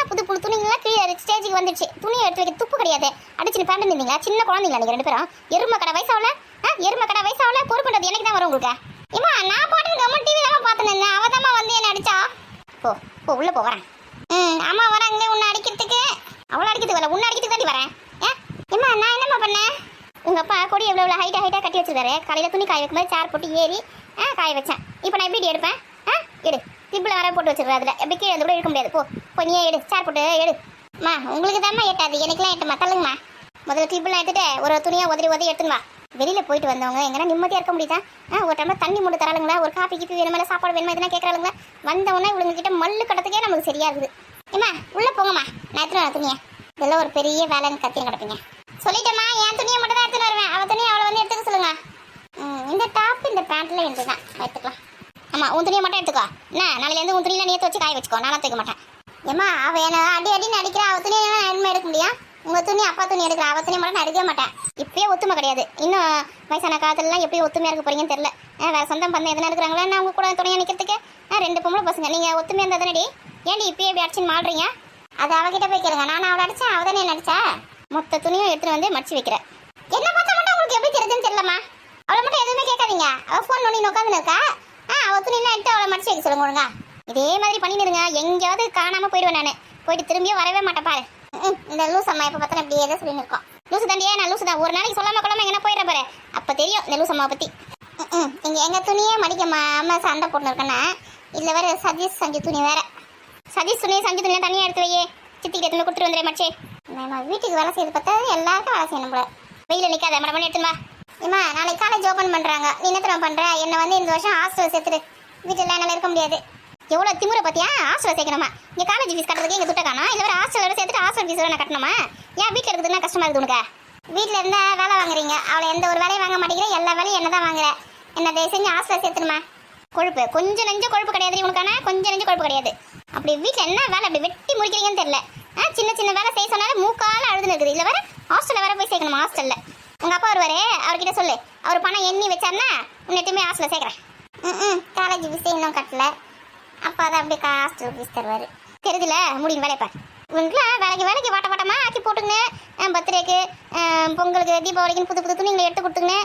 புது புது துணிங்கெல்லாம் கீழே ஸ்டேஜுக்கு வந்துடுச்சு. துணியை எடுத்து வைக்க துப்பு கிடையாது. அடிச்சுன்னு பேண்ட் இருந்தீங்க, சின்ன குழந்தைங்களா நீங்க 2 பேரும்? எருமை கடை வயசாவல, எருமை கடை வயசாவல. பொறுப்புன்றது எனக்கு தான் வரும் உங்களுக்கு. ஏமா நான் பாட்டு கம்மன் டிவி தான் பார்த்துனேன். அவதாம்மா வந்து என்ன அடிச்சா. போ போ உள்ள போ, வரேன். அம்மா வராங்க உன்னை அடிக்கிறதுக்கு. அவளை அடிக்கிறதுக்கு வரல, உன்னை அடிக்கிறதுக்கு தாண்டி வரேன். ஏம்மா நான் என்னம்மா பண்ணேன்? உங்க அப்பா கொடி எவ்வளோ ஹைட்டா கட்டி வச்சிருக்காரு. காலையில துணி காய வைக்கும்போது சேர் போட்டு ஏறி காய வச்சேன். இப்போ நான் எப்படி எடுப்பேன்? எடு, திப்பில் வர போட்டு வச்சிருக்கேன். அதில் எப்படி கீழே கூட இருக்க முடியாது. போ நீயே எடு, சேர் போட்டு எடுமா. உங்களுக்கு தான்மா எட்டாது, எனக்குலாம் எட்டுமா. தள்ளுங்கம்மா. முதல்ல கிளிப்பெல்லாம் எடுத்துட்டு ஒரு துணியாக உதறி எடுத்துன்னு வா. வெளியில் போயிட்டு வந்தவங்க எங்கன்னா நிம்மதியாக இருக்க முடியுதா? ஒரு டம்ளர் தண்ணி மூட்டு தராளுங்களா? ஒரு காப்பி கிப்பி வேணுமா, சாப்பாடு வேணுமா, இதெல்லாம் கேட்குறாளுங்களா? வந்தவொடனே இவங்க கிட்ட மல்லு கட்டத்துக்கே நமக்கு சரியா இருக்குது. ஏம்மா உள்ளே போங்கம்மா, நான் எடுத்துன்னு வரேன் துணியை. இதெல்லாம் ஒரு பெரிய வேலைன்னு கத்தின்னு கிடப்பீங்க. சொல்லிட்டேம்மா, என் துணியை மட்டும் தான் எடுத்துன்னு வருவேன். அவள் துணியை அவளை வந்து எடுத்துக்க சொல்லுங்க. இந்த டாப் இந்த பேண்ட்ல என்று தான் எடுத்துக்கலாம். ஆமாம், உன் துணியை மட்டும் எடுத்துக்கோ. என்ன நாளையிலேருந்து உன் துணியில் நேற்று வச்சு காய வச்சுக்கோ. நானும் தூக்க மாட்டேன். ஏம்மா அவள் என்ன அடின்னு அடிக்கிறா. அவள் துணியை என்ன எடுக்க முடியும்? உங்கள் துணி அப்பா துணி எடுக்கிற, அவள் துணியை மட்டும் நான் எடுக்கவே மாட்டேன். இப்பயே ஒத்துமை கிடையாது. இன்னும் வயசான காலத்துலலாம் எப்படி ஒத்துமையாக இருக்க போறீங்கன்னு தெரியல. வேறு சொந்தம் பந்தம் எதனா இருக்கிறாங்களா? நான் உங்கள் கூட துணையாக நிற்கிறதுக்கு 2 பொம்பளை பசங்க. நீங்கள் ஒத்துமையாக இருந்தால் தானே ஏன்டி இப்பயே இப்படி அடிச்சுன்னு மாடுறீங்க? அது அவகிட்ட போய் கேளுங்க. நான் அவளை அடித்தேன், அவள் தானே என்ன அடிச்சா? மொத்த துணியும் எடுத்துகிட்டு வந்து மடிச்சு வைக்கிறேன். என்ன பார்த்தா மட்டும் உங்களுக்கு எப்படி தெரியுதுன்னு தெரியலம்மா. அவளை மட்டும் எதுவுமே கேட்காதீங்க. அவள் ஃபோன் பண்ணி உட்காந்துன்னு இருக்கா. அவள் துணியெல்லாம் எடுத்து அவளை மடிச்சு வைக்க சொல்லுங்க ஒழுங்கா. இதே மாதிரி பண்ணிடுங்க. எங்கேயாவது காணாமல் போயிடுவேன் நான். போயிட்டு திரும்பியும் வரவே மாட்டேன் பாரு. இந்த லூஸ் அம்மா எப்போ பார்த்தா இப்படி எதாவது சொல்லின்னு இருக்கோம். லூசு தாண்டியே, நான் லூசு தான். ஒரு நாளைக்கு சொல்லாம கொள்ளாம எங்கன்னா போயிடுறேன் பாரு. அப்போ தெரியும் இந்த லூஸ் அம்மாவை பற்றி. இங்கே எங்கள் துணியே மடிக்கம்மா. அம்மா சண்டை போட்டு இருக்கேன்னா இதில் வேறு சதீஷ் சஞ்சு துணி வேறு. சதீஷ் துணி சஞ்சு துணியை தனியாக எடுத்து வையே. சித்திக்கிட்ட எடுத்து கொடுத்துட்டு வந்துடுறேன் மடிச்சு. நம்ம வீட்டுக்கு வேலை செய்து பார்த்தா எல்லாருக்கும் வேலை செய்யணும் போல. வெயில நிற்காத, மட பண்ணி எடுத்துன்னு வா. ஏம்மா நாளைக்கு காலேஜ் ஓப்பன் பண்ணுறாங்க. நீ என்ன தரம் பண்ணுற? என்னை வந்து இந்த வருஷம் ஹாஸ்டல் சேர்த்துட்டு. வீட்டில் என்னால் இருக்க முடியாது. எவ்வளோ திமுறை பார்த்தியா? ஹாஸ்டலில் சேர்க்கணுமா? இங்கே காலேஜ் ஃபீஸ் கட்டுறதுக்கு எங்கள் துட்டை காணும். இல்லை வேறு ஹாஸ்டலோட சேர்த்துட்டு ஹாஸ்டல் ஃபீஸ் நான் கட்டணுமா? ஏன் வீட்டில் இருக்கிறதுனா கஷ்டமாக இருக்குது உனக்கு? வீட்டில் இருந்தால் வேலை வாங்குறீங்க. அவளை எந்த ஒரு வேலையும் வாங்க மாட்டேங்கிற. எல்லா வேலையும் என்ன தான் வாங்குற. என்ன தயவு செஞ்சு ஹாஸ்டலில் சேர்த்துணுமா? கொழுப்பு கொஞ்சம் நெஞ்ச கொழுப்பு கிடையாது உனக்கான. கொஞ்சம் நெஞ்ச கொழுப்பு கிடையாது. அப்படி வீட்டில் என்ன வேலை அப்படி வெட்டி முடிக்கிறீங்கன்னு தெரியல. சின்ன சின்ன வேலை செய்ய சொன்னாலும் மூக்கால அழுதுன்னு இருக்குது. இல்லை வேறு ஹாஸ்டலில் வேறு போய் சேர்க்கணுமா? ஹாஸ்டலில் உங்கள் அப்பா வருவார், அவர்கிட்ட சொல்லு. அவர் பணம் எண்ணி வச்சாருன்னா உன்னைட்டுமே ஹாஸ்டலில் சேர்க்குறேன். காலேஜ் ஃபீஸ் இன்னும் கட்டல. அப்பா தான் அப்படியே ஹாஸ்டல் ஃபீஸ் தருவார். தெரியுதுல, முடியும் வேலைப்பார். இவங்களுக்குலாம் வேலைக்கு வாட்டமாக ஆக்கி போட்டுங்க. பர்த்டேக்கு, பொங்கலுக்கு, தீபாவளிக்குன்னு புது புது துணிங்களை எடுத்து கொடுத்துங்க.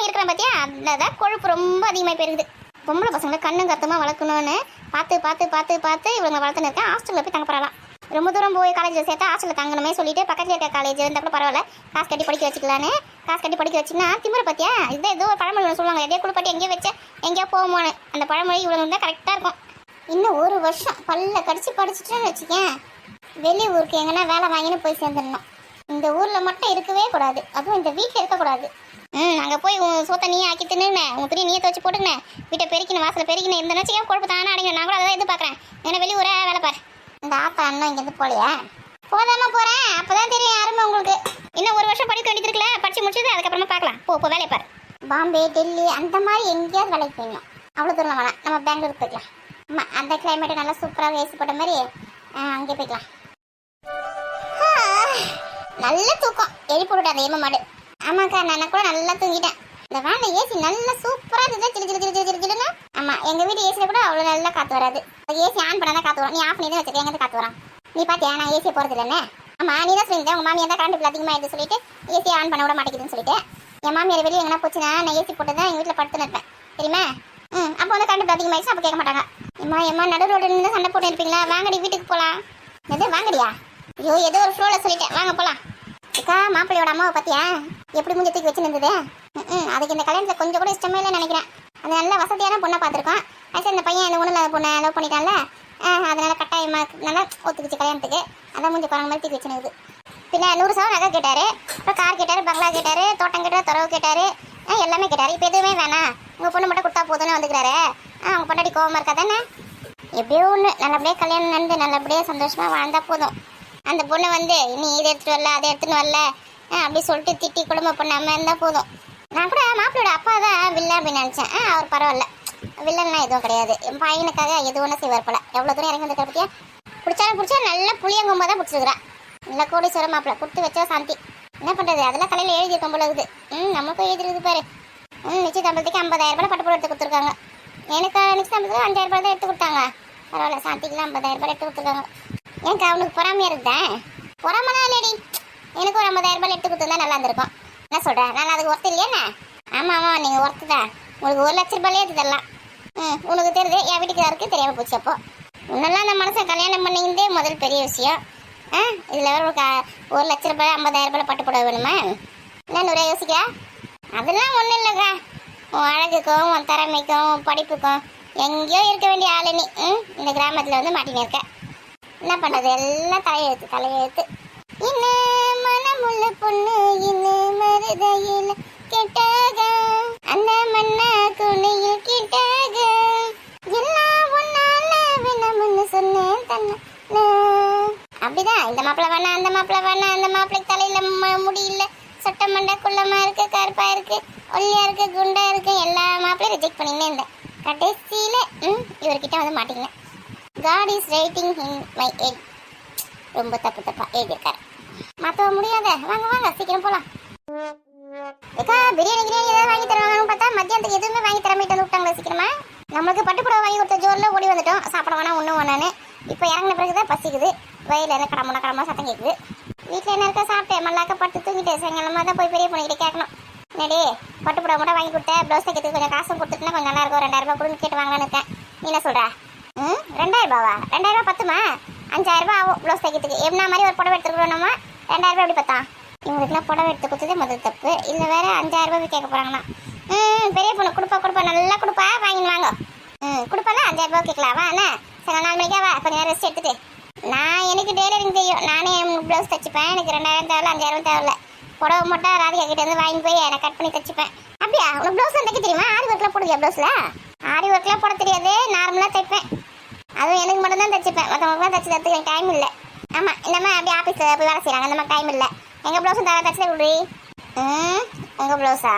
இருக்கிற பார்த்தியா? அதுதான் கொழுப்பு ரொம்ப அதிகமாக போயிருக்குது. பொம்பளை பசங்களை கண்ணும் கருத்துமாக வளர்க்கணும்னு பார்த்து இவங்க வளர்த்துன்னு இருக்கேன். ஹாஸ்டலில் போய் தங்க போகலாம். ரொம்ப தூரம் போய் காலேஜில் சேர்த்தா ஹாஸ்டலில் தங்கணுமே சொல்லிட்டு பக்கத்தில் இருக்க காலேஜ் இருந்தால் கூட பரவாயில்ல, காசு கட்டி படிக்க வச்சுக்கலான்னு. காசு கட்டி படிக்க வச்சுன்னா திமுறை பார்த்தியா? இதுதான் ஏதோ ஒரு பழமொழி சொல்லுவாங்க, எதையோ குளிப்பாட்டி எங்கேயோ வச்சு எங்கேயோ போகுமோன்னு. அந்த பழமொழி இவ்வளோ தான் கரெக்டாக இருக்கும். இன்னும் 1 வருஷம் பல்ல கடிச்சு படிச்சுட்டேன்னு வச்சுக்கேன், வெளியூருக்கு எங்கன்னா வேலை வாங்கின்னு போய் சேர்ந்துடணும். இந்த ஊரில் மட்டும் இருக்கவே கூடாது. அதுவும் இந்த வீட்டில் இருக்கக்கூடாது. அங்கே போய் உன் சோத்தை நீயே ஆக்கி தின்னுனேன், உன் துணி நீயே துவச்சி போட்டுக்கினேன், வீட்டை பெருக்கின வாசலை பெருக்கினேன். இந்த நினச்சிக்கே குழப்ப தானே அடைங்க. நான் கூட அதான் எதிர்பார்க்குறேன். ஏன்னா வெளியூரே வேலை பாரு. இந்த ஆத்தா அண்ணன் இங்கேருந்து போலையா? போதாம போகிறேன். அப்போ தான் தெரியும் யாருமே உங்களுக்கு. இன்னும் 1 வருஷம் படிக்க வேண்டியது இருக்குல்ல, படிச்சு முடிச்சது அதுக்கப்புறமா பார்க்கலாம். போ வேலையை பாரு. பாம்பே, டெல்லி அந்த மாதிரி எங்கேயாவது வேலைக்கு போயிடணும். அவ்வளோ தூரம் வேணாம், நம்ம பெங்களூருக்கு போய்க்கலாம். ஆமாம், அந்த கிளைமேட்டு நல்லா சூப்பராக ஏசி போட்ட மாதிரி அங்கே போய்க்கலாம். நல்ல தூக்கம். எழுப்பி விட்டுட்டேன் அந்த ஏம மாடு. ஆமாக்கா, நான் கூட நல்லா தூங்கிட்டேன். இந்த வேனில் ஏசி நல்லா சூப்பராக இருந்தது. சிலு. ஆமாம், எங்கள் வீட்டு ஏசியில் கூட அவ்வளோ நல்லா காற்று வராது. ஏசி ஆன் பண்ணால் தான் காற்று வரும். நீ ஆஃப் பண்ணி தான் வச்சுருக்கேன், எங்கே காற்று வரான்? நீ பார்த்தியா நான் ஏசியை போகிறது இல்லைன்னு? ஆமாம், நீ தான் சொல்லியிருந்தேன் உங்கள் மாமியார் தான் கரண்ட் பில் அதிகமாக எடுத்து சொல்லிட்டு ஏசியை ஆன் பண்ண விட மாட்டேங்குதுன்னு சொல்லிட்டு. என் மாமியார் வெளியே எங்கன்னா போச்சுன்னா நான் ஏசி போட்டு தான் எங்கள் வீட்டில் படுத்துன்னு இருப்பேன், தெரியுமா? அப்போ வந்து கரண்ட் பில் அதிகமாகிடுச்சு, அப்போ கேட்க மாட்டாங்க. எம்மா நடு ரோடு இருந்து சண்டை போட்டு இருப்பீங்களா? வாங்கடி வீட்டுக்கு போகலாம். எது வாங்கடியா? ஐயோ, ஏதோ ஒரு ஃப்ளோவில் சொல்லிட்டேன், வாங்க போகலாம். அக்கா, மாப்பிள்ளையோட அம்மாவை பார்த்தியா எப்படி மூஞ்சி தூக்கி வச்சு நின்றுது? அதுக்கு இந்த கல்யாணத்தில் கொஞ்சம் கூட இஷ்டமே இல்லைன்னு நினைக்கிறேன். அது நல்ல வசதியான பொண்ணை பார்த்துருக்கோம். ஆக்சுவலி இந்த பையன் இந்த ஒன்றில் பொண்ணை லவ் பண்ணிட்டான்ல, அதனால கட்டாயமாக நல்லா ஒத்துக்குச்சு கல்யாணத்துக்கு. அதான் மூஞ்சி குரங்கு மாதிரி தூக்கி வச்சு நிற்குது. பின்ன 100 சவரன் நகை கேட்டார், அப்புறம் கார் கேட்டார், பங்களா கேட்டார், தோட்டம் கேட்டார், துறவு கேட்டார், எல்லாமே கேட்டார். இப்போ எதுவுமே வேணாம், உங்கள் பொண்ணு மட்டும் கொடுத்தா போதுன்னு வந்துக்கிறாரு. அவங்க பொண்டாட்டி கோவமாக இருக்கா தானே? எப்படியோ ஒன்று நல்லபடியாக கல்யாணம் நடந்து நல்லபடியாக சந்தோஷமாக வாழ்ந்தால் போதும். அந்த பொண்ணை வந்து நீ இதை எடுத்துகிட்டு வரல, அதை எடுத்துன்னு வரல அப்படி சொல்லிட்டு திட்டி குடும்பம் பண்ணாமல் இருந்தால் போதும். நான் கூட மாப்பிள்ளையோட அப்பா தான் வில்லை அப்படின்னு நினச்சேன். அவர் பரவாயில்ல, வில்லன்லாம் எதுவும் கிடையாது. என் பையனுக்காக எது ஒன்றும் செய்வார் போல. எவ்வளோ தூரம் இறங்கி வந்துருக்க பற்றியா? பிடிச்சா நல்லா புளியங்கொம்பா தான் பிடிச்சிருக்கிறா. இல்லை கோடீஸ்வரம் மாப்பிள்ள கொடுத்து வச்சா சாந்தி. என்ன பண்ணுறது, அதெல்லாம் தலையில் எழுதியிருக்கோம் போல இருக்குது. நமக்கும் எழுதிருக்கு பாரு. நிச்சயதாம்பத்துக்கு 50,000 ரூபாய் பட்டு புடவை எடுத்து கொடுத்துருக்காங்க. எனக்கு நிச்சயதாம்பத்துக்கு 5,000 ரூபாய் தான் எடுத்து கொடுத்தாங்க. பரவாயில்ல, சாந்திக்குலாம் 50,000 ரூபாய் எடுத்து கொடுத்துருக்காங்க. எனக்கு அவனுக்கு பொறாமையாக இருந்தேன். பொறாம தான் இல்லடி, எனக்கு ஒரு 50,000 ரூபாய் எடுத்து கொடுத்துருந்தா நல்லா இருந்திருக்கும். என்ன சொல்கிறேன், நான் அதுக்கு ஒர்த்து இல்லையாண்ணே? ஆமாம் நீங்கள் ஒர்த்து தான். உங்களுக்கு 1,00,000 ரூபாயே எடுத்து தரலாம். உனக்கு தெரியுது, என் வீட்டுக்காருக்கு தெரியாமல் போச்சு. அப்போ முன்னெல்லாம் அந்த மனசை கல்யாணம் பண்ணிக்கிட்டே முதல் பெரிய விஷயம். இதில் வேறு 1,00,000 ரூபாய் 50,000 ரூபாய் பட்டு போட வேணுமா? என்ன நூறு யோசிக்க? அதெல்லாம் ஒன்றும் இல்லைக்கா. உன் அழகுக்கும் உன் திறமைக்கும் உன் படிப்புக்கும் எங்கேயோ இருக்க வேண்டிய ஆளு நீ. இந்த கிராமத்தில் வந்து மாட்டின்னு இருக்க. என்ன பண்ணுறது, எல்லாம் தலையெழுத்து. இன்னும் மனமுள்ள பொண்ணு இன்னும் மருதையில் கெட்டாக அந்த மண்ண குணையில் கிட்டாக எல்லாம் ஒன்னால வேணாம்னு சொன்னேன் தன்ன. அப்படிதான் இந்த மாப்பிள்ள வேணா அந்த மாப்பிள்ள வேணா, அந்த மாப்பிள்ளைக்கு தலையில முடியல, சொட்ட மண்டை குள்ளமா இருக்கு, கருப்பா இருக்கு, ஒல்லியா இருக்கு, குண்டா இருக்கு, எல்லா மாப்பிளையும் ரிஜெக்ட் பண்ணினே இருந்தேன். கடைசியில இவர்கிட்ட வந்து மாட்டிக்கினேன். God is writing in my head. ரொம்ப தப்பா எழுதியிருக்காரு. மாற்ற முடியாத. வாங்க சீக்கிரம் போலாம். ஏக்கா பிரியாணி ஏதாவது வாங்கி தருவாங்கன்னு பார்த்தா மத்தியானத்துக்கு எதுவுமே வாங்கி தர மாட்டேன்னு விட்டாங்களே சீக்கிரமா. நம்மளுக்கு பட்டுப்புடவை வாங்கி கொடுத்த ஜோரில் ஓடி வந்துட்டோம். சாப்பிட வேணா ஒன்றும் வேணான்னு. இப்போ இறங்கின பிறகுதான் பசிக்குது. வயலில் என்ன கடமுடா சத்தம் கேட்குது. வீட்டில் என்ன இருக்க சாப்பிட்டேன், மல்லாக்க பட்டு தூங்கிட்டு சாயங்காலமாக தான் போய் பெரிய பொண்ணுகிட்ட கேட்கணும். என்னடி பட்டுப்புடவை மட்டும் வாங்கி கொடுத்தேன், ப்ளவுஸ் தைக்கிறதுக்கு கொஞ்சம் காசும் கொடுத்துட்டுனா கொஞ்சம் நல்லா இருக்கும், 2,000 ரூபாய் கொடுன்னு கேட்டு வாங்கலான்னு இருக்கேன். நீ என்ன சொல்கிற? 2,000 ரூபாவா? 2,000 ரூபாய் பத்துமா? 5,000 ரூபாய் ஆகும் ப்ளவுஸ் தைக்கிறதுக்கு. என்ன மாதிரி ஒரு புடவை எடுத்துக்கிறோம் நம்ம, 2,000 ரூபாய் எப்படி பார்த்தா? இவங்களுக்குலாம் புடவை எடுத்து கொடுத்ததே முதல் தப்பு. இல்லை வேற 5,000 ரூபாய் கேட்க போகிறாங்கண்ணா. பெரிய பொண்ணு கொடுப்பா நல்லா கொடுப்பா, வாங்கின்னு வாங்க. கொடுப்பால 5,000 ரூபாய் கேட்கலாம். வா அண்ணா, சரி 4 மணிக்கா வா, கொஞ்சம் நேரம் ரெஸ்ட் எடுத்துட்டு. நான் எனக்கு டெய்லரிங் தெரியும், நானே ப்ளவுஸ் தைச்சிப்பேன். எனக்கு 2,000 தேவையில்ல, 5,000 தேவையில்ல. புடவை மட்டும் ராதிகா கிட்ட இருந்து வாங்கி போய் நான் கட் பண்ணி தைச்சிப்பேன். அப்படியா? உனக்கு ப்ளவுஸ் தைக்க தெரியுமா? ஆரி ஒர்க்லாம் போடுவியா ப்ளவுஸில்? ஆரி ஒர்க்லாம் போட தெரியாது, நார்மலாக தைப்பேன். அதுவும் எனக்கு மட்டும் தான் தைச்சிப்பேன், மற்றவங்களுக்குலாம் தைச்சி தரத்துக்கு எனக்கு டைம் இல்லை. ஆமாம், இந்தமாதிரி அப்படி ஆஃபீஸில் போய் வேலை செய்கிறாங்க, அந்த மாதிரி டைம் இல்லை. எங்கள் ப்ளவுஸும் தைச்சி விட்றி. உங்கள் ப்ளவுஸா?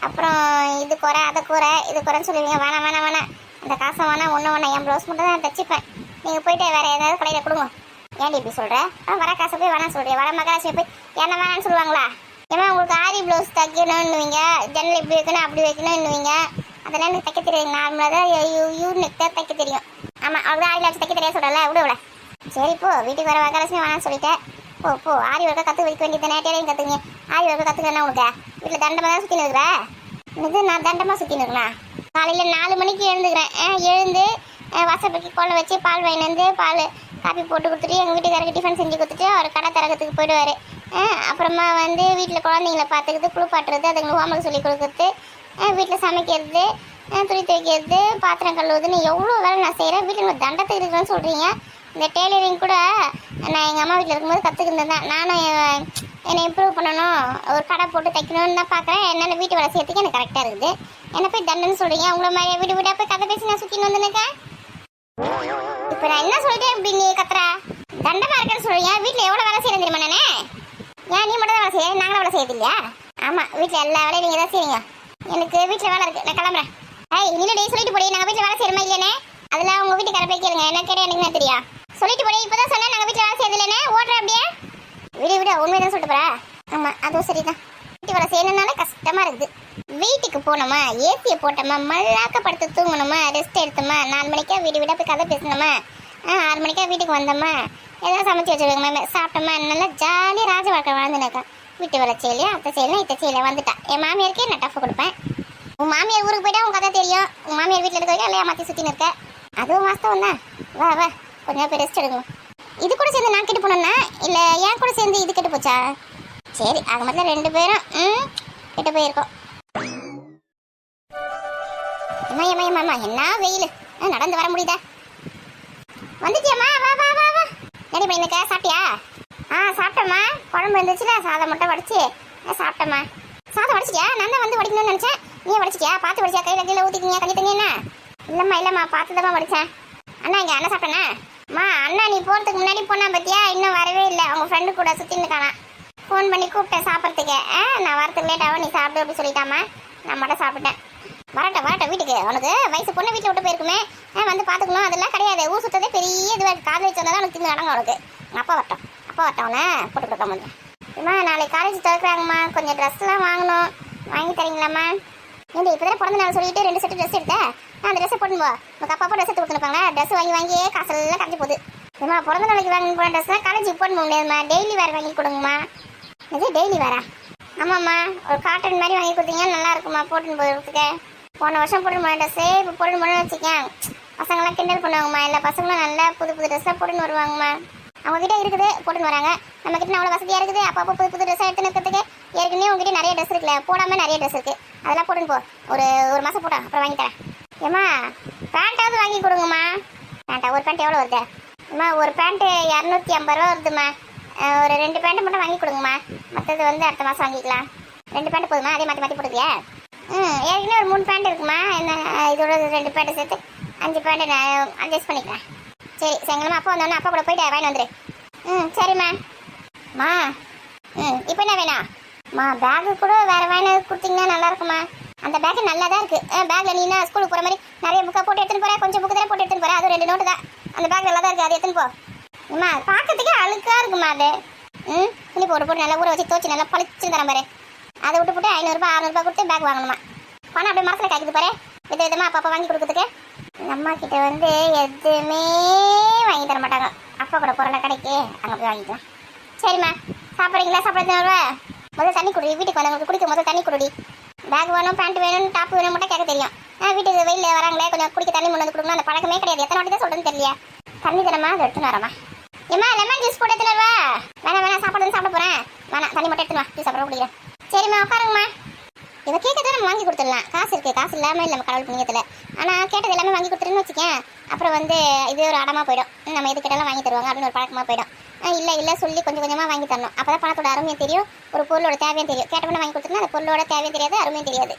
அப்புறம் இது குறை அதை குறை இது குறைன்னு சொல்லுவீங்க. வேணாம், அந்த காசை ஒன்று என் ப்ளவுஸ் மட்டும் தான் தைச்சிப்பேன். நீங்கள் போயிட்டு வேறு ஏதாவது கடையில் கொடுங்க. ஏன்டி இப்படி சொல்கிறேன்? வர காசை போய் வேணாம் சொல்கிறேன். வர மகாராஷ்டிரா போய் என்ன வேணான்னு சொல்லுவாங்களா? ஏன்னா உங்களுக்கு ஆரி ப்ளவுஸ் தைக்கணும்னுவீங்க, ஜன்னல் இப்படி வைக்கணும் அப்படி வைக்கணும்னுவீங்க. அதெல்லாம் எனக்கு தைக்க தெரியாது. நார்மலாக தான் யூனிக் தான் தைக்க தெரியும். ஆமாம், அவ்வளோ ஆரி வச்சு தைக்க தெரியாது சொல்லலை, விட. சரி போ, வீட்டுக்கு வர மகாராஷ்டிரா வேணான்னு சொல்லிட்டேன். போ ஆரி ஒர்க்கை கற்று வைக்க வேண்டியது நேட்டையும் கற்றுங்க. ஆரி ஒர்க்கை கற்றுக்கணும். உனக்கு வீட்டில் தண்டமாக தான் சுற்றின்னு இருக்கிறேன். இது நான் தண்டமாக சுற்றின்னு இருக்கிறேன். காலையில் 4 மணிக்கு எழுந்துக்கிறேன். எழுந்து வாசப்படிக்கு கோலை வச்சு பால் வாங்கிட்டு வந்து பால் காப்பி போட்டு கொடுத்துட்டு எங்கள் வீட்டுக்காரருக்கு டிஃபன் செஞ்சு கொடுத்துட்டு அவர் கடை திறக்கிறதுக்கு போயிடுவார். அப்புறமா வந்து வீட்டில் குழந்தைங்கள பார்த்துக்கிட்டு குளிப்பாட்டுறது, அதுங்களுக்கு ஹோம்ஒர்க் சொல்லி கொடுக்குறது, வீட்டில் சமைக்கிறது, துணி துவைக்கிறது, பாத்திரம் கழுவுதுன்னு எவ்வளோ வேலை நான் செய்கிறேன். வீட்டில் தண்டத்தை இருக்குன்னு சொல்கிறீங்க. இந்த டெய்லரிங் கூட நான் எங்கள் அம்மா வீட்டில் இருக்கும்போது கற்றுக்கிட்டு தான். நானும் என்னை இம்ப்ரூவ் பண்ணணும், ஒரு கடை போட்டு தைக்கணும்னு தான் பார்க்குறேன். என்னால் வீட்டு வேலை செய்யறதுக்கு எனக்கு கரெக்டாக இருக்குது. என்ன போய் தண்டன்னு சொல்கிறீங்க? உங்களை மாதிரி வீடு வீடாக போய் கதை பேசி நான் சுற்றின்னு வந்துருக்கேன். இப்போ நான் என்ன சொல்லிட்டேன் இப்படி நீ கத்துறா? தண்டமாக இருக்கேன்னு சொல்கிறீங்க. வீட்டில் எவ்வளோ வேலை செய்யணும் தெரியுமா? நானே ஏன் நீ மட்டும் தான் வேலை செய்ய, நாங்களும் வேலை செய்யறது இல்லையா? ஆமாம், வீட்டில் எல்லா வேலையும் நீங்கள் தான் செய்வீங்க. எனக்கு வீட்டில் வேலை இருக்குது, நான் கிளம்புறேன். இல்லடி சொல்லிட்டு போடி, நாங்கள் வீட்டில் வேலை செய்யணுமா இல்லையானே? அதெல்லாம் உங்கள் வீட்டுக்கார போய் கேளுங்க, என்ன கேட்டால் எனக்கு என்ன தெரியா? சொல்லிட்டு போடி, இப்போ தான் சொன்னேன் நாங்கள் வீட்டில் வேலை செய்யறது இல்லைன்னு. ஓடுறேன் அப்படியே. விட உண்மையை தான் சொல்லிட்டு போகிறா. ஆமாம், அதுவும் சரிதான். வீட்டு வேலை செய்யணும்னால கஷ்டமாக இருக்குது. வீட்டுக்கு போனோமா, ஏசியை போட்டோமா, மல்லாக்க படுத்து தூங்கணுமா, ரெஸ்ட் எடுத்தோமா, 4 மணிக்கா வீடு வீடாக போய் கதை பேசணுமா, 6 மணிக்கா வீட்டுக்கு வந்தோமா, ஏதாவது சமைச்சு வச்சுருக்காங்க, சாப்பிட்டோமா, நல்லா ஜாலியாக ராஜ வாழ்க்கை வாழ்ந்துனாக்கா. வீட்டு வேலை செய்யலையா, அத்தை செய்யலாம், இத்தை செய்யல வந்துட்டா. என் மாமியாருக்கே நான் டஃப் கொடுப்பேன். உன் மாமியார் ஊருக்கு போயிட்டா உன் கதை தெரியும். உன் மாமியார் வீட்டில் இருக்க வரைக்கும் இல்லையா மாற்றி சுற்றின்னு இருக்க. அதுவும் வாஸ்தவம் தான். வா கொஞ்சம் போய் ரெஸ்ட் எடுக்கணும். இது கூட சேர்ந்து நான் கெட்டு போனோம்னா இல்லை என் கூட சேர்ந்து இது கெட்டு போச்சா? சரி, ஆக மட்டும் 2 பேரும் கெட்டு போயிருக்கோம். ஏமா என்ன வெயில், நடந்து வர முடியுதா? வந்துட்டியாம்மா? வா ரெடி பண்ணிக்க. சாப்பிட்டியா? சாப்பிட்டம்மா. குழம்பு இருந்துச்சுல, சாதம் மட்டும் வடிச்சு சாப்பிட்டம்மா. சாதம் வடிச்சிட்டியா? நான் தான் வந்து வடிக்கணும்னு நினச்சேன். நீ வடிச்சிட்டியா? பார்த்து வடிச்சியா? கையில் கீழே ஊற்றிக்கிங்க, கண்ணி தண்ணி என்ன? இல்லைம்மா பார்த்து தான் வடித்தேன். அண்ணா இங்கே அண்ணன் சாப்பிட்டேண்ணா. அண்ணா நீ போகிறதுக்கு முன்னாடி போனா பத்தியா, இன்னும் வரவே இல்லை. அவங்க ஃப்ரெண்டு கூட சுற்றின்னு இருக்கானா. ஃபோன் பண்ணி கூப்பிட்டேன் சாப்பிட்றதுக்கு. நான் வரத்துக்கு லேட் ஆகும், நீ சாப்பிடு அப்படி சொல்லிட்டாமா. நான் மட்டும் சாப்பிட்டேன். வரட்டும் வீட்டுக்கு. உனக்கு வயசு பொண்ணு வீட்டில் விட்டு போயிருக்குமே, வந்து பார்த்துக்கணும். அதெல்லாம் கிடையாது. ஊர் சுற்றதே பெரிய இதுவாக காதல் வச்சு வந்தால் உனக்கு தின்னு நடங்க. உனக்கு அப்பா வரட்டும், அப்பா வரட்டவனே போட்டு கொடுக்காம அம்மா நாளைக்கு காலேஜ் திறக்கிறாங்கம்மா, கொஞ்சம் ட்ரெஸ்லாம் வாங்கணும், வாங்கி தரீங்களாம்மா? ஏன்டி இப்போ தான் பிறந்த நாள் சொல்லிட்டு 2 செட்டு ட்ரெஸ் எடுத்தேன். நான் அந்த ட்ரெஸ்ஸை போட்டுன்னு போ. உங்கள் அப்பா ட்ரெஸ் எடுத்து கொடுத்துருப்பாங்க. ட்ரெஸ் வாங்கியே காசெல்லாம் கரைஞ்சி போகுது. ஏம்மா பிறந்த நாளைக்கு வாங்கி போன ட்ரெஸ்லாம் காலேஜுக்கு போட்டு போக முடியாதும்மா, டெய்லி வேறு வாங்கி கொடுங்கம்மா. இது டெய்லி வேறா? ஆமாம்மா, ஒரு காட்டன் மாதிரி வாங்கி கொடுத்தீங்கன்னா நல்லா இருக்குமா போட்டுன்னு போகிறதுக்கு. போன வருஷம் போட்டுன்னு போன ட்ரெஸ்ஸே இப்போ போட்டுன்னு போனோன்னு வச்சுக்கேன், பசங்களாம் கிண்டல் பண்ணுவாங்கம்மா. எல்லா பசங்களும் நல்லா புது புது ட்ரெஸ்ஸாக போட்டுன்னு வருவாங்கம்மா. அவங்ககிட்ட இருக்குது போட்டுன்னு வராங்க, நம்மக்கிட்ட அவ்வளோ வசதியாக இருக்குது. அப்பப்போ புது புது ட்ரெஸ்ஸாக எடுத்துன்னு இருக்கிறதுக்கு ஏற்கனவே உங்ககிட்ட நிறைய ட்ரெஸ் இருக்குல்ல, போடாமல் நிறைய ட்ரெஸ் இருக்குது, அதெல்லாம் போட்டுன்னு போ. ஒரு மாதம் போட்டா அப்புறம் வாங்கி தரேன். ஏம்மா பேண்ட்டாவது வாங்கி கொடுங்கம்மா. பேண்ட்டா? ஒரு பேண்ட் எவ்வளோ வருது? அம்மா ஒரு பேண்ட்டு 250 ரூபா வருதும்மா. ஒரு 2 பேண்ட்டு மட்டும் வாங்கி கொடுங்கம்மா, மற்றது வந்து அடுத்த மாதம் வாங்கிக்கலாம். 2 பேண்ட் போதுமா? அதே மாற்றி மாற்றி போட்டுக்கியா? ஏற்கனவே ஒரு 3 பேண்ட் இருக்குமா, என்ன இதோட 2 பேண்ட்டு சேர்த்து 5 பேண்ட்டு நான் அட்ஜஸ்ட் பண்ணிக்கிறேன். சரி சாயங்காலமா அப்பா வந்தோடனே அப்பா கூட போயிட்டு வாங்கி வந்துடு. சரிம்மா. மா இப்போ என்ன வேணாம்? பேக்கு கூட வேறு வேணா கொடுத்தீங்கன்னா நல்லா இருக்குமா? அந்த பேக்கு நல்லா தான் இருக்குது. பேக்கில் நீனா ஸ்கூலுக்கு போகிற மாதிரி நிறைய புக்கை போட்டு எடுத்துன்னு போகிறேன், கொஞ்சம் புக்கு தானே போட்டு எடுத்துன்னு போகிறேன், அது 2 நோட்டு தான். அந்த பேக் நல்லா தான் இருக்குது, அது எடுத்துன்னு போ. அம்மா பார்க்கறதுக்கே அழுக்காக இருக்குமா அது. துணி போட்டு நல்லா ஊற வச்சு துவச்சி நல்லா பளிச்சுன்னு தரேன் பாரு. அதை விட்டு போட்டு 500 ரூபா 600 ரூபா கொடுத்து பேக் வாங்கணுமா? பணம் அப்படியே மரத்தில் காய்க்குது பாரு. விதமாக அப்பா வாங்கி கொடுக்குறதுக்கு அம்மா கிட்ட வந்து எதுவுமே வாங்கி தர மாட்டாங்க. அப்பா கூட போகிற கடைக்கு அங்கே போய் வாங்கிக்கலாம். சரிம்மா சாப்பிட்றீங்களா? சாப்பிட்றது முதல்ல தண்ணி குடி. வீட்டுக்கு வந்தவங்களுக்கு குடிக்க முதல்ல தண்ணி குடி. பேக் வேணும், பேண்ட் வேணும், டாப் வேணும் மட்டும் கேட்க தெரியும். வீட்டுக்கு வெயிலில் வராங்களே கொஞ்சம் குடிக்க தண்ணி முன்னாடி கொடுக்கணும், அந்த பழக்கமே கிடையாது. எத்தனை வாட்டி தான் சொல்கிறேன்னு தெரியல. தண்ணி தரமா அதை எடுத்துன்னு வரமா? ஏம்மா லெமன் ஜூஸ் போட்டு எடுத்துன்னு வரவா? வேணாம் சாப்பிட போகிறேன். வேணாம் தண்ணி மட்டும் எடுத்துன்னு வா, ஜூஸ் அப்புறம் குடிக்கிறேன். சரிம்மா உட்காருங்கம்மா. இதை கேட்கறத நம்ம வாங்கி கொடுத்துடலாம். காசு இருக்குது, காசு இல்லாமல் இல்லை நம்ம கடவுள் புண்ணியத்தில். ஆனால் கேட்டது எல்லாமே வாங்கி கொடுத்துருன்னு வச்சுக்கேன், அப்புறம் வந்து இது ஒரு அடமாக போயிடும். நம்ம எது கேட்டாலும் வாங்கி தருவாங்க அப்படின்னு ஒரு பழக்கமாக போயிடும். இல்லை சொல்லி கொஞ்சம் கொஞ்சமாக வாங்கி தரணும். அப்போ தான் பணத்தோட அருமையும் தெரியும், ஒரு பொருளோட தேவையும் தெரியும். கேட்டவொன்னே வாங்கி கொடுத்துருந்தா அந்த பொருளோட தேவையும் தெரியாது, அருமையும் தெரியாது.